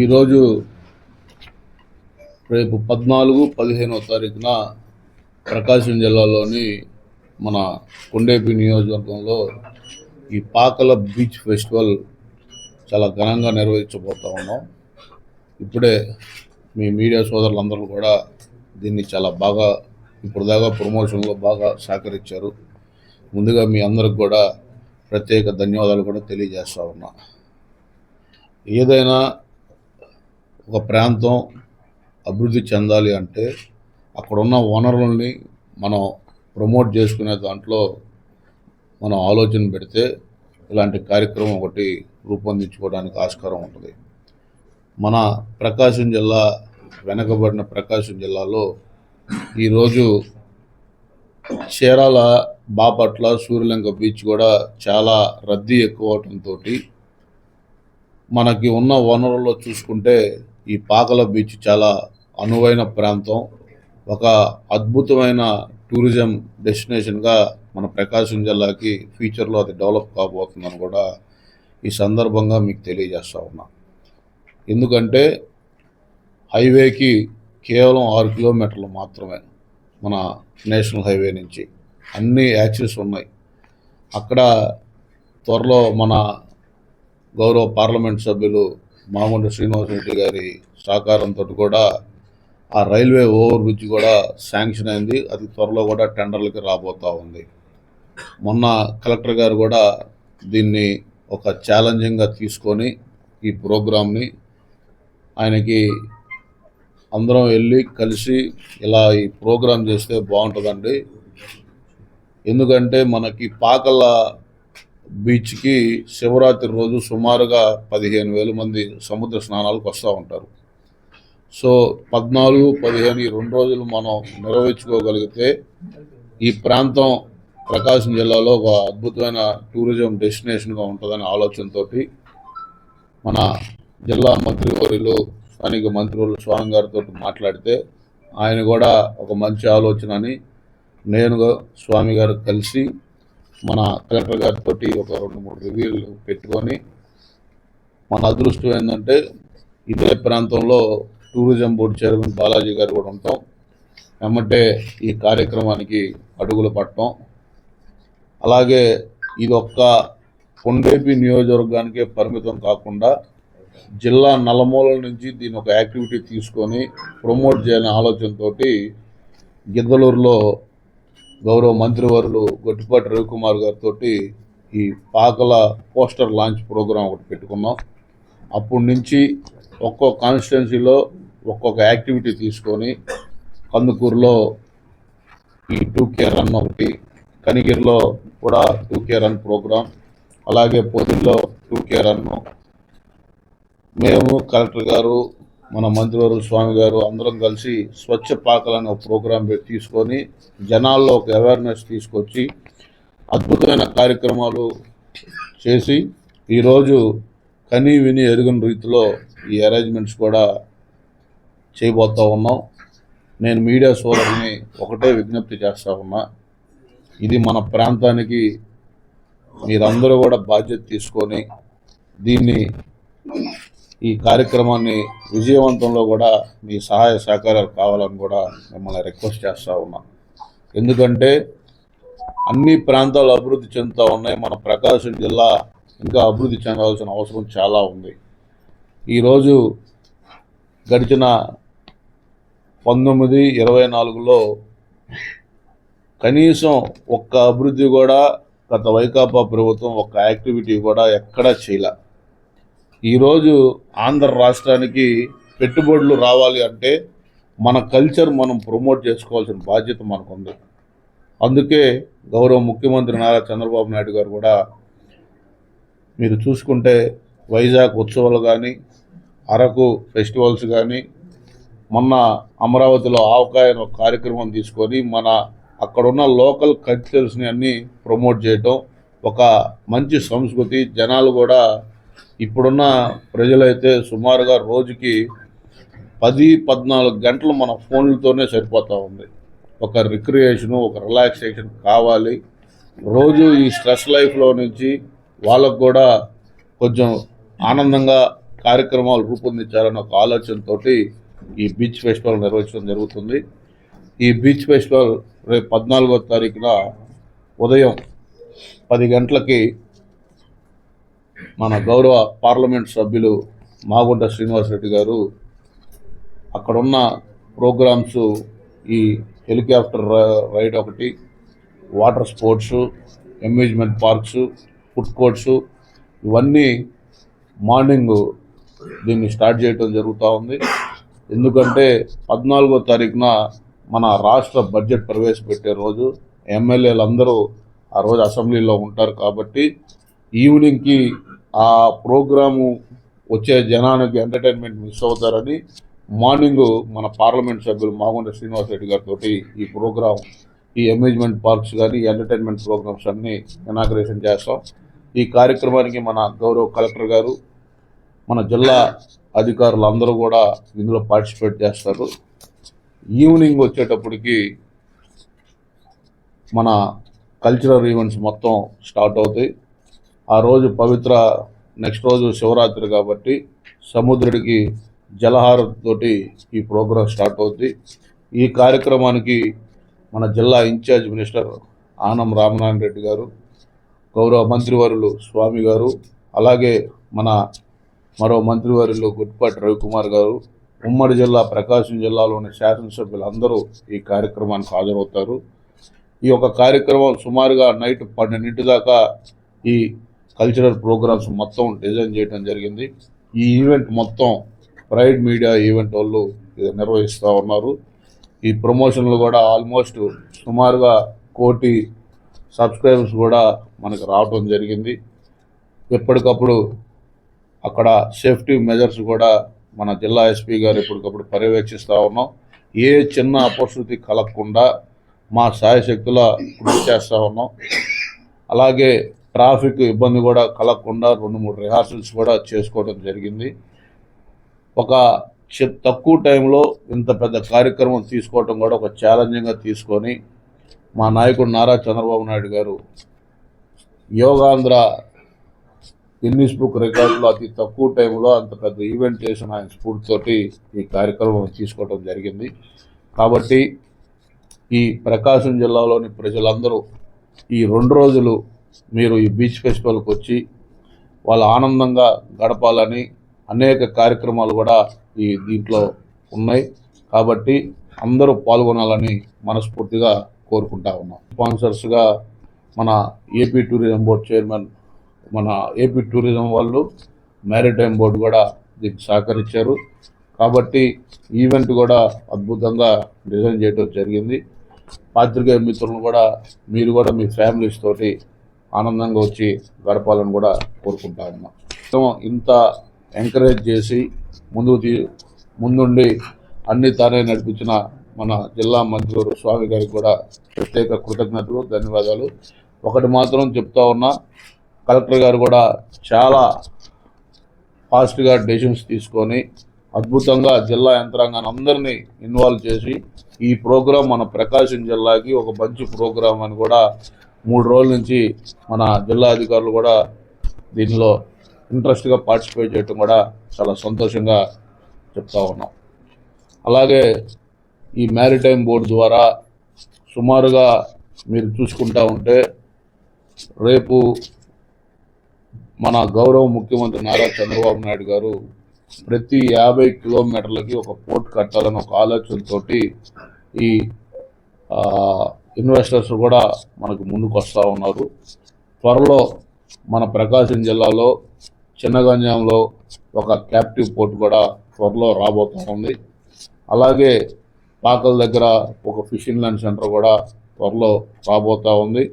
ఈరోజు రేపు 14-15వ తారీఖున ప్రకాశం జిల్లాలోని మన కొండేపి నియోజకవర్గంలో ఈ పాకల బీచ్ ఫెస్టివల్ చాలా ఘనంగా నిర్వహించబోతా ఉన్నాం. ఇప్పుడే మీ మీడియా సోదరులందరూ కూడా దీన్ని చాలా బాగా ఇప్పుడు దాకా ప్రమోషన్లో బాగా సహకరించారు. ముందుగా మీ అందరికి కూడా ప్రత్యేక ధన్యవాదాలు కూడా తెలియజేస్తా ఉన్నా. ఏదైనా ఒక ప్రాంతం అభివృద్ధి చెందాలి అంటే అక్కడున్న వనరులని మనం ప్రమోట్ చేసుకునే దాంట్లో మనం ఆలోచన పెడితే ఇలాంటి కార్యక్రమం ఒకటి రూపొందించుకోవడానికి ఆస్కారం ఉంటుంది. మన ప్రకాశం జిల్లా వెనకబడిన ప్రకాశం జిల్లాలో ఈరోజు చీరాల, బాపట్ల, సూర్యలంక బీచ్ కూడా చాలా రద్దీ ఎక్కువ అవడంతో మనకి ఉన్న వనరుల్లో చూసుకుంటే ఈ పాకల బీచ్ చాలా అనువైన ప్రాంతం, ఒక అద్భుతమైన టూరిజం డెస్టినేషన్గా మన ప్రకాశం జిల్లాకి ఫ్యూచర్లో అది డెవలప్ కాబోతుందని కూడా ఈ సందర్భంగా మీకు తెలియజేస్తా ఉన్నా. ఎందుకంటే హైవేకి కేవలం 6 కిలోమీటర్లు మాత్రమే మన నేషనల్ హైవే నుంచి అన్ని యాక్సెస్ ఉన్నాయి. అక్కడ త్వరలో మన గౌరవ పార్లమెంట్ సభ్యులు మాగుంట శ్రీనివాసరెడ్డి గారి సహకారంతో కూడా ఆ రైల్వే ఓవర్ బ్రిడ్జ్ కూడా శాంక్షన్ అయింది. అది త్వరలో కూడా టెండర్లకి రాబోతూ ఉంది. మొన్న కలెక్టర్ గారు కూడా దీన్ని ఒక ఛాలెంజింగ్గా తీసుకొని ఈ ప్రోగ్రామ్ని ఆయనకి అందరం వెళ్ళి కలిసి ఇలా ఈ ప్రోగ్రాం చేస్తే బాగుంటుందండి. ఎందుకంటే మనకి పాకల బీచ్కి శివరాత్రి రోజు సుమారుగా 15,000 మంది సముద్ర స్నానాలకు వస్తూ ఉంటారు. సో 14, 15 ఈ 2 రోజులు మనం నిర్వహించుకోగలిగితే ఈ ప్రాంతం ప్రకాశం జిల్లాలో ఒక అద్భుతమైన టూరిజం డెస్టినేషన్గా ఉంటుందనే ఆలోచనతో మన జిల్లా మంత్రివర్యులు స్థానిక మంత్రివర్యులు స్వామి గారితో మాట్లాడితే ఆయన కూడా ఒక మంచి ఆలోచన అని నేను స్వామి గారు కలిసి మన కలెక్టర్ గారితో ఒక 2-3 రివ్యూలు పెట్టుకొని మన అదృష్టం ఏంటంటే ఇదే ప్రాంతంలో టూరిజం బోర్డు చైర్మన్ బాలాజీ గారు కూడా ఉంటాం. వెంబటే ఈ కార్యక్రమానికి అడుగులు పట్టడం. అలాగే ఇది ఒక్క కొండేపి నియోజకవర్గానికే పరిమితం కాకుండా జిల్లా నలుమూలల నుంచి దీని ఒక యాక్టివిటీ తీసుకొని ప్రమోట్ చేయాలనే ఆలోచనతో గిద్దలూరులో గౌరవ మంత్రివర్యులు గొట్టిపాటి రవికుమార్ గారితో ఈ పాకల పోస్టర్ లాంచ్ ప్రోగ్రాం ఒకటి పెట్టుకున్నాం. అప్పటి నుంచి ఒక్కో కాన్స్టిట్యున్సీలో ఒక్కొక్క యాక్టివిటీ తీసుకొని కందుకూరులో ఈ 2K రన్ ఒకటి, కనిగిరిలో కూడా 2K రన్ ప్రోగ్రాం, అలాగే పొదిల్లో 2K రన్. మేము కలెక్టర్ గారు మన మంత్రివర్యులు స్వామి గారు అందరం కలిసి స్వచ్ఛ పాకలను ఒక ప్రోగ్రాం తీసుకొని జనాల్లో ఒక అవేర్నెస్ తీసుకొచ్చి అద్భుతమైన కార్యక్రమాలు చేసి ఈరోజు కని విని ఎరుగని రీతిలో ఈ అరేంజ్మెంట్స్ కూడా చేయబోతూ ఉన్నాం. నేను మీడియా సోదరుని ఒకటే విజ్ఞప్తి చేస్తూ ఉన్నా, ఇది మన ప్రాంతానికి మీరందరూ కూడా బాధ్యత తీసుకొని దీన్ని ఈ కార్యక్రమాన్ని విజయవంతంలో కూడా మీ సహాయ సహకారాలు కావాలని కూడా మిమ్మల్ని రిక్వెస్ట్ చేస్తూ ఉన్నా. ఎందుకంటే అన్ని ప్రాంతాలు అభివృద్ధి చెందుతూ ఉన్నాయి. మన ప్రకాశం జిల్లా ఇంకా అభివృద్ధి చెందాల్సిన అవసరం చాలా ఉంది. ఈరోజు గడిచిన 19-24లో కనీసం ఒక్క అభివృద్ధి కూడా గత వైకాపా ప్రభుత్వం ఒక్క యాక్టివిటీ కూడా ఎక్కడా చేయలే. ఈరోజు ఆంధ్ర రాష్ట్రానికి పెట్టుబడులు రావాలి అంటే మన కల్చర్ మనం ప్రమోట్ చేసుకోవాల్సిన బాధ్యత మనకుంది. అందుకే గౌరవ ముఖ్యమంత్రి నారా చంద్రబాబు నాయుడు గారు కూడా మీరు చూసుకుంటే వైజాగ్ ఉత్సవాలు కానీ, అరకు ఫెస్టివల్స్ కానీ, మొన్న అమరావతిలో ఆవకాయ ఒక కార్యక్రమం తీసుకొని మన అక్కడున్న లోకల్ కల్చర్స్ని అన్నీ ప్రమోట్ చేయటం, ఒక మంచి సంస్కృతి. జనాలు కూడా ఇప్పుడున్న ప్రజలైతే సుమారుగా రోజుకి 10-14 గంటలు మన ఫోన్లతోనే సరిపోతూ ఉంది. ఒక రిక్రియేషను, ఒక రిలాక్సేషన్ కావాలి. రోజు ఈ స్ట్రెస్ లైఫ్లో నుంచి వాళ్ళకు కూడా కొంచెం ఆనందంగా కార్యక్రమాలు రూపొందించాలన్న ఒక ఆలోచనతోటి ఈ బీచ్ ఫెస్టివల్ నిర్వహించడం జరుగుతుంది. ఈ బీచ్ ఫెస్టివల్ రేపు 14వ తారీఖున ఉదయం 10 గంటలకి మన గౌరవ పార్లమెంట్ సభ్యులు మాగుంట శ్రీనివాసరెడ్డి గారు అక్కడున్న ప్రోగ్రామ్స్, ఈ హెలికాప్టర్ రైడ్ ఒకటి, water sports, amusement parks, food courts, ఇవన్నీ మార్నింగ్ దీన్ని స్టార్ట్ చేయడం జరుగుతూ ఉంది. ఎందుకంటే 14వ తారీఖున మన రాష్ట్ర బడ్జెట్ ప్రవేశపెట్టే రోజు, ఎమ్మెల్యేలు అందరూ ఆ రోజు అసెంబ్లీలో ఉంటారు కాబట్టి ఈవినింగ్కి ఆ ప్రోగ్రాము వచ్చే జనానికి ఎంటర్టైన్మెంట్ మిస్ అవుతారని మార్నింగ్ మన పార్లమెంట్ సభ్యులు మాగుంట శ్రీనివాసరెడ్డి గారితో ఈ ప్రోగ్రాం, ఈ అమ్యూజ్మెంట్ పార్క్స్ కానీ ఈ ఎంటర్టైన్మెంట్ ప్రోగ్రామ్స్ అన్నీ ఇనాగ్రేషన్ చేస్తాం. ఈ కార్యక్రమానికి మన గౌరవ కలెక్టర్ గారు, మన జిల్లా అధికారులు అందరూ కూడా ఇందులో పార్టిసిపేట్ చేస్తారు. ఈవినింగ్ వచ్చేటప్పటికి మన కల్చరల్ ఈవెంట్స్ మొత్తం స్టార్ట్ అవుతాయి. ఆ రోజు నెక్స్ట్ రోజు శివరాత్రి కాబట్టి సముద్రుడికి జలహారతోటి ఈ ప్రోగ్రాం స్టార్ట్ అవుతుంది. ఈ కార్యక్రమానికి మన జిల్లా ఇన్ఛార్జ్ మినిస్టర్ ఆనం రామనారాయణ రెడ్డి గారు, గౌరవ మంత్రివర్యులు స్వామి గారు, అలాగే మన మరో మంత్రివర్యులు గుట్టిపాటి రవికుమార్ గారు, ఉమ్మడి జిల్లా ప్రకాశం జిల్లాలోని శాసనసభ్యులు అందరూ ఈ కార్యక్రమానికి హాజరవుతారు. ఈ యొక్క కార్యక్రమం సుమారుగా నైట్ 12 దాకా ఈ కల్చరల్ ప్రోగ్రామ్స్ మొత్తం డిజైన్ చేయడం జరిగింది. ఈ ఈవెంట్ మొత్తం ప్రైడ్ మీడియా ఈవెంట్ వాళ్ళు నిర్వహిస్తూ ఉన్నారు. ఈ ప్రమోషన్లు కూడా ఆల్మోస్ట్ సుమారుగా 1 కోటి సబ్స్క్రైబర్స్ కూడా మనకు రావడం జరిగింది. ఎప్పటికప్పుడు అక్కడ సేఫ్టీ మెజర్స్ కూడా మన జిల్లా ఎస్పీ గారు ఎప్పటికప్పుడు పర్యవేక్షిస్తూ ఉన్నాం. ఏ చిన్న అపశృతి కలగకుండా మా సాయశక్తుల కృషి చేస్తూ ఉన్నాం. అలాగే ట్రాఫిక్ ఇబ్బంది కూడా కలగకుండా 2-3 రిహార్సల్స్ కూడా చేసుకోవడం జరిగింది. ఒక తక్కువ టైంలో ఇంత పెద్ద కార్యక్రమం తీసుకోవడం కూడా ఒక ఛాలెంజింగ్గా తీసుకొని మా నాయకుడు నారా చంద్రబాబు నాయుడు గారు యోగాంధ్ర గిన్నిస్ బుక్ రికార్డులో అతి తక్కువ టైంలో అంత పెద్ద ఈవెంట్ చేసిన ఆయన స్ఫూర్తితోటి ఈ కార్యక్రమం తీసుకోవడం జరిగింది. కాబట్టి ఈ ప్రకాశం జిల్లాలోని ప్రజలందరూ ఈ 2 రోజులు మీరు ఈ బీచ్ ఫెస్టివల్కి వచ్చి వాళ్ళు ఆనందంగా గడపాలని అనేక కార్యక్రమాలు కూడా ఈ దీంట్లో ఉన్నాయి. కాబట్టి అందరూ పాల్గొనాలని మనస్ఫూర్తిగా కోరుకుంటా ఉన్నాం. స్పాన్సర్స్గా మన ఏపీ టూరిజం బోర్డు చైర్మన్, మన ఏపీ టూరిజం వాళ్ళు, మ్యారిటైమ్ బోర్డు కూడా దీనికి సహకరించారు. కాబట్టి ఈవెంట్ కూడా అద్భుతంగా డిజైన్ చేయడం జరిగింది. పాత్రికేయ మిత్రులను కూడా మీరు కూడా మీ ఫ్యామిలీస్ తోటి ఆనందంగా వచ్చి గడపాలని కూడా కోరుకుంటా ఉన్నాం. ఇంత ఎంకరేజ్ చేసి ముందుండి అన్ని తానే నడిపించిన మన జిల్లా మంత్రి స్వామి గారికి కూడా ప్రత్యేక కృతజ్ఞతలు, ధన్యవాదాలు. ఒకటి మాత్రం చెప్తా ఉన్నా, కలెక్టర్ గారు కూడా చాలా ఫాస్ట్గా డెసిషన్స్ తీసుకొని అద్భుతంగా జిల్లా యంత్రాంగాన్ని అందరినీ ఇన్వాల్వ్ చేసి ఈ ప్రోగ్రాం మన ప్రకాశం జిల్లాకి ఒక మంచి ప్రోగ్రాం అని కూడా 3 రోజుల నుంచి మన జిల్లా అధికారులు కూడా దీనిలో ఇంట్రెస్ట్గా పార్టిసిపేట్ చేయడం కూడా చాలా సంతోషంగా చెప్తా ఉన్నాం. అలాగే ఈ మ్యారిటైమ్ బోర్డు ద్వారా సుమారుగా మీరు చూసుకుంటా ఉంటే రేపు మన గౌరవ ముఖ్యమంత్రి నారా చంద్రబాబు నాయుడు గారు ప్రతి 50 కిలోమీటర్లకి ఒక పోర్ట్ కట్టాలని ఒక ఆలోచనతో ఈ ఇన్వెస్టర్స్ కూడా మనకు ముందుకు వస్తూ ఉన్నారు. త్వరలో మన ప్రకాశం జిల్లాలో చిన్నగంజాంలో ఒక క్యాప్టివ్ పోర్ట్ కూడా త్వరలో రాబోతూ ఉంది. అలాగే పాకల దగ్గర ఒక ఫిషింగ్ ల్యాండ్ సెంటర్ కూడా త్వరలో రాబోతూ ఉంది.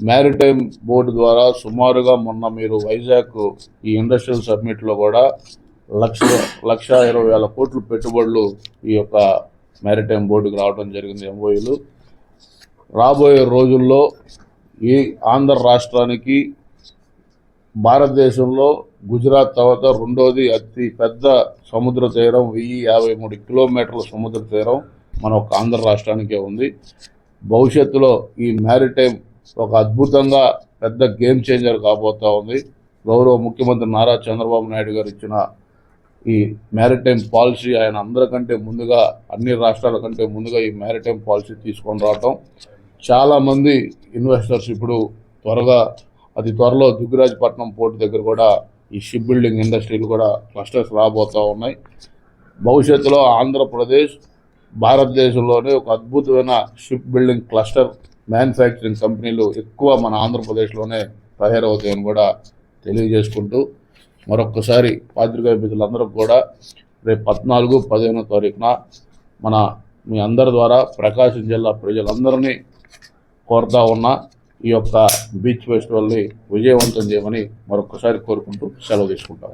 మ్యారిటైమ్ బోర్డు ద్వారా సుమారుగా మొన్న మీరు వైజాగ్ ఈ ఇండస్ట్రియల్ సబ్మిట్లో కూడా 1,20,000 కోట్లు పెట్టుబడులు ఈ యొక్క మ్యారిటైమ్ బోర్డుకు రావడం జరిగింది. ఎంఓయూలు రాబోయే రోజుల్లో ఈ ఆంధ్ర రాష్ట్రానికి భారతదేశంలో గుజరాత్ తర్వాత 2వది అతి పెద్ద సముద్ర తీరం, 1,053 కిలోమీటర్ల సముద్ర తీరం మన ఒక ఆంధ్ర రాష్ట్రానికే ఉంది. భవిష్యత్తులో ఈ మ్యారిటైమ్ ఒక అద్భుతంగా పెద్ద గేమ్ చేంజర్ కాబోతూ ఉంది. గౌరవ ముఖ్యమంత్రి నారా చంద్రబాబు నాయుడు గారు ఇచ్చిన ఈ మ్యారిటైమ్ పాలసీ ఆయన అందరికంటే ముందుగా అన్ని రాష్ట్రాల కంటే ముందుగా ఈ మ్యారిటైమ్ పాలసీ తీసుకొని రావటం, చాలామంది ఇన్వెస్టర్స్ ఇప్పుడు అతి త్వరలో దుగ్గిరాజపట్నం పోర్టు దగ్గర కూడా ఈ షిప్ బిల్డింగ్ ఇండస్ట్రీలు కూడా క్లస్టర్స్ రాబోతూ ఉన్నాయి. భవిష్యత్తులో ఆంధ్రప్రదేశ్ భారతదేశంలోనే ఒక అద్భుతమైన షిప్ బిల్డింగ్ క్లస్టర్ మ్యానుఫ్యాక్చరింగ్ కంపెనీలు ఎక్కువ మన ఆంధ్రప్రదేశ్లోనే తయారవుతాయని కూడా తెలియజేసుకుంటూ మరొక్కసారి పాత్రికేయ మిత్రులందరూ కూడా రేపు 14, 15వ తారీఖున మీ అందరి ద్వారా ప్రకాశం జిల్లా ప్రజలందరినీ కోరుతా ఉన్నా ఈ యొక్క బీచ్ ఫెస్టివల్ని విజయవంతం చేయమని మరొకసారి కోరుకుంటూ సెలవు తీసుకుంటాం.